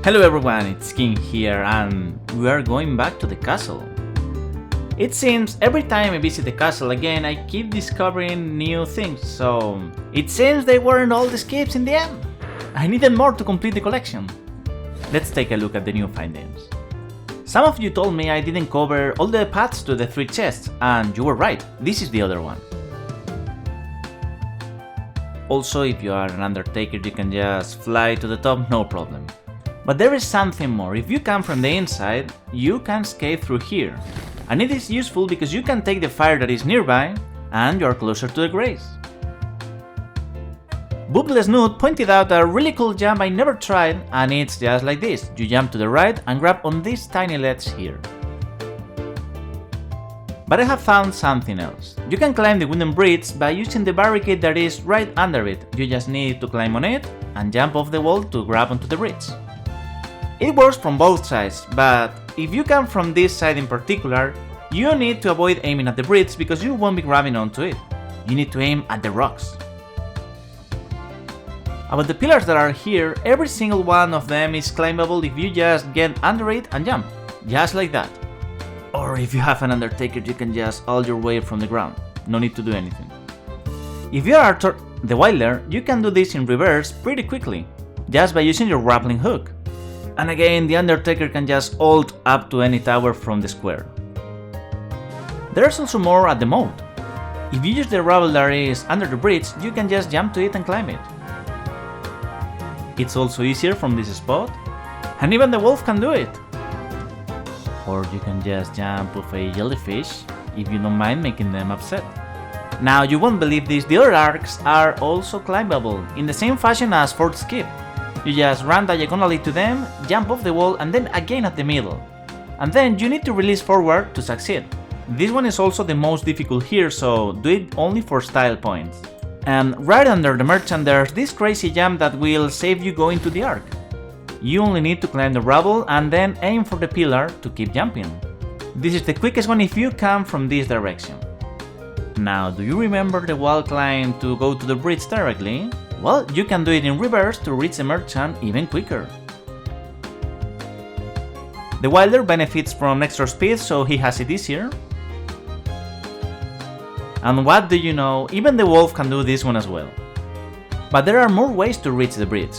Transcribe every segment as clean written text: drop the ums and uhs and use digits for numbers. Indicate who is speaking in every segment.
Speaker 1: Hello everyone, it's King here and we are going back to the castle. It seems every time I visit the castle again I keep discovering new things, so it seems they weren't all the escapes in the end. I needed more to complete the collection. Let's take a look at the new findings. Some of you told me I didn't cover all the paths to the 3 chests, and you were right, this is the other one. Also, if you are an Undertaker you can just fly to the top, no problem. But there is something more. If you come from the inside, you can escape through here. And it is useful because you can take the fire that is nearby and you are closer to the grace. Booblesnoot pointed out a really cool jump I never tried, and it's just like this. You jump to the right and grab on this tiny ledge here. But I have found something else. You can climb the wooden bridge by using the barricade that is right under it. You just need to climb on it and jump off the wall to grab onto the bridge. It works from both sides, but if you come from this side in particular, you need to avoid aiming at the bridge because you won't be grabbing onto it. You need to aim at the rocks. About the pillars that are here, every single one of them is climbable if you just get under it and jump, just like that. Or if you have an Undertaker you can just all your way from the ground, no need to do anything. If you are the Wylder, you can do this in reverse pretty quickly, just by using your grappling hook. And again, the Undertaker can just ult up to any tower from the square. There's also more at the Moat. If you use the Rubble that is under the bridge, you can just jump to it and climb it. It's also easier from this spot, and even the wolf can do it. Or you can just jump off a jellyfish if you don't mind making them upset. Now you won't believe this, the other arcs are also climbable, in the same fashion as Fort Skip. You just run diagonally to them, jump off the wall and then again at the middle. And then you need to release forward to succeed. This one is also the most difficult here, so do it only for style points. And right under the merchant there's this crazy jump that will save you going to the arc. You only need to climb the rubble and then aim for the pillar to keep jumping. This is the quickest one if you come from this direction. Now, do you remember the Wallclimb to go to the bridge directly? Well, you can do it in reverse to reach the merchant even quicker. The Wylder benefits from extra speed, so he has it easier. And what do you know, even the wolf can do this one as well. But there are more ways to reach the bridge.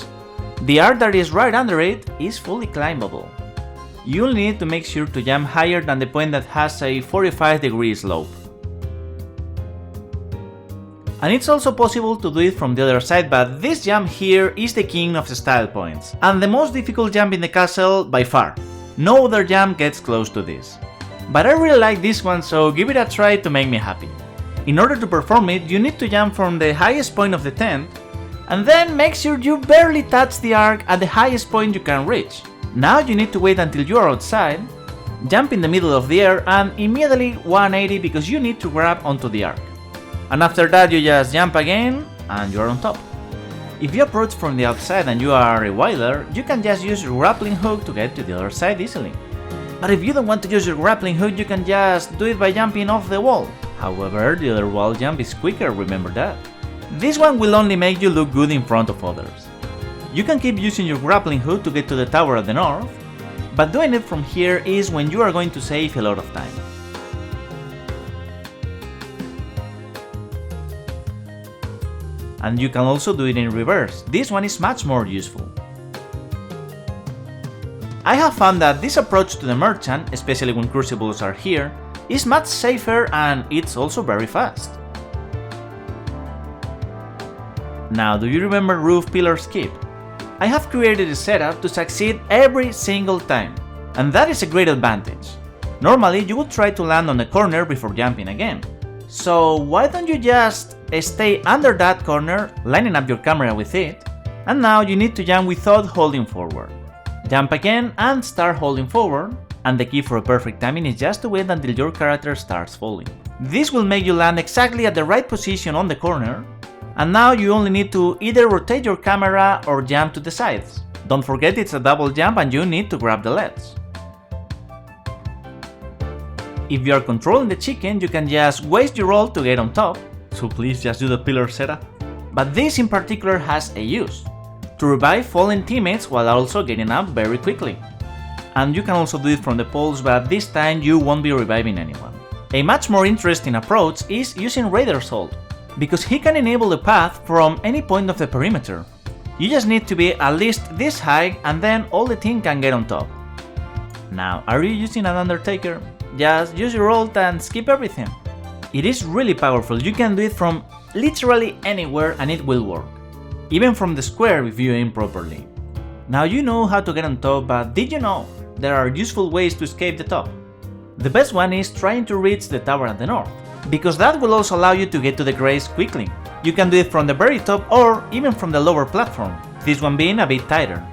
Speaker 1: The arc that is right under it is fully climbable. You only need to make sure to jump higher than the point that has a 45-degree slope. And it's also possible to do it from the other side, but this jump here is the king of the style points, and the most difficult jump in the castle by far. No other jump gets close to this. But I really like this one, so give it a try to make me happy. In order to perform it, you need to jump from the highest point of the tent, and then make sure you barely touch the arc at the highest point you can reach. Now you need to wait until you are outside, jump in the middle of the air, and immediately 180 because you need to grab onto the arc. And after that you just jump again and you are on top. If you approach from the outside and you are a Wylder, you can just use your grappling hook to get to the other side easily. But if you don't want to use your grappling hook, you can just do it by jumping off the wall. However, the other wall jump is quicker, remember that. This one will only make you look good in front of others. You can keep using your grappling hook to get to the tower at the north, but doing it from here is when you are going to save a lot of time. And you can also do it in reverse. This one is much more useful. I have found that this approach to the merchant, especially when crucibles are here, is much safer and it's also very fast. Now, do you remember roof pillar skip? I have created a setup to succeed every single time, and that is a great advantage. Normally you would try to land on the corner before jumping again. So why don't you just stay under that corner, lining up your camera with it, and now you need to jump without holding forward. Jump again and start holding forward, and the key for a perfect timing is just to wait until your character starts falling. This will make you land exactly at the right position on the corner, and now you only need to either rotate your camera or jump to the sides. Don't forget it's a double jump and you need to grab the ledge. If you are controlling the chicken, you can just waste your ult to get on top, so please just do the pillar setup. But this in particular has a use. to revive fallen teammates while also getting up very quickly. And you can also do it from the poles, but this time you won't be reviving anyone. A much more interesting approach is using Raider's ult, because he can enable the path from any point of the perimeter. You just need to be at least this high and then all the team can get on top. Now, are you using an Undertaker? Just use your ult and skip everything. It is really powerful, you can do it from literally anywhere and it will work. Even from the square if you aim properly. Now you know how to get on top, but did you know there are useful ways to escape the top? The best one is trying to reach the tower at the north, because that will also allow you to get to the grace quickly. You can do it from the very top or even from the lower platform, this one being a bit tighter.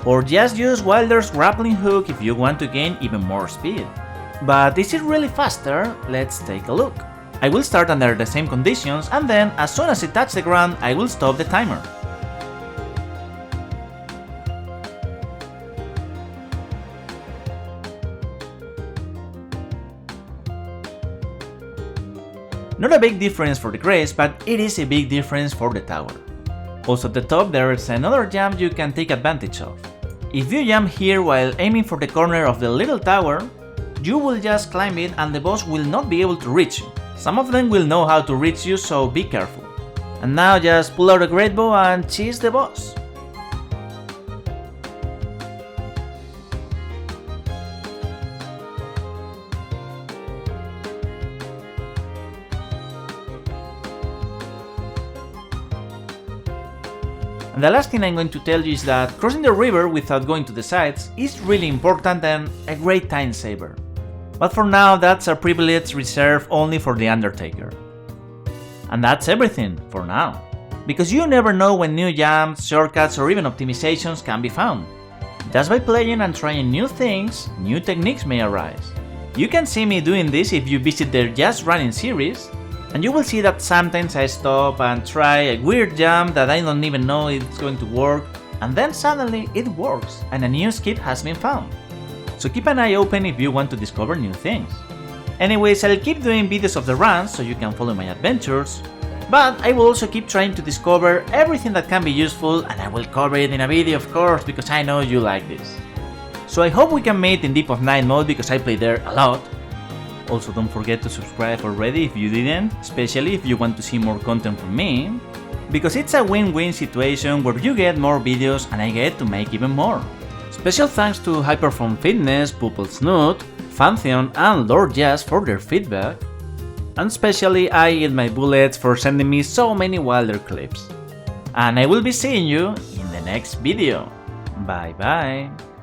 Speaker 1: Or just use Wylder's grappling hook if you want to gain even more speed. But is it really faster? Let's take a look. I will start under the same conditions and then as soon as it touches the ground I will stop the timer. Not a big difference for the grace, but it is a big difference for the tower. Also at the top there is another jump you can take advantage of. If you jump here while aiming for the corner of the little tower, you will just climb it and the boss will not be able to reach you. Some of them will know how to reach you, so be careful. And now just pull out a great bow and cheese the boss. And the last thing I'm going to tell you is that crossing the river without going to the sides is really important and a great time saver. But for now, that's a privilege reserved only for the Undertaker. And that's everything for now. Because you never know when new jumps, shortcuts or even optimizations can be found. Just by playing and trying new things, new techniques may arise. You can see me doing this if you visit their Just Running series, and you will see that sometimes I stop and try a weird jump that I don't even know it's going to work, and then suddenly it works and a new skip has been found. So keep an eye open if you want to discover new things. Anyways, I'll keep doing videos of the runs so you can follow my adventures, but I will also keep trying to discover everything that can be useful, and I will cover it in a video of course because I know you like this. So I hope we can meet in Deep of Night mode because I play there a lot. Also don't forget to subscribe already if you didn't, especially if you want to see more content from me, because it's a win-win situation where you get more videos and I get to make even more. Special thanks to Hyperform Fitness, Pupil Snoot, Fantheon and Lord Jazz for their feedback, and especially IEatMyBullets for sending me so many Wylder clips. And I will be seeing you in the next video. Bye bye!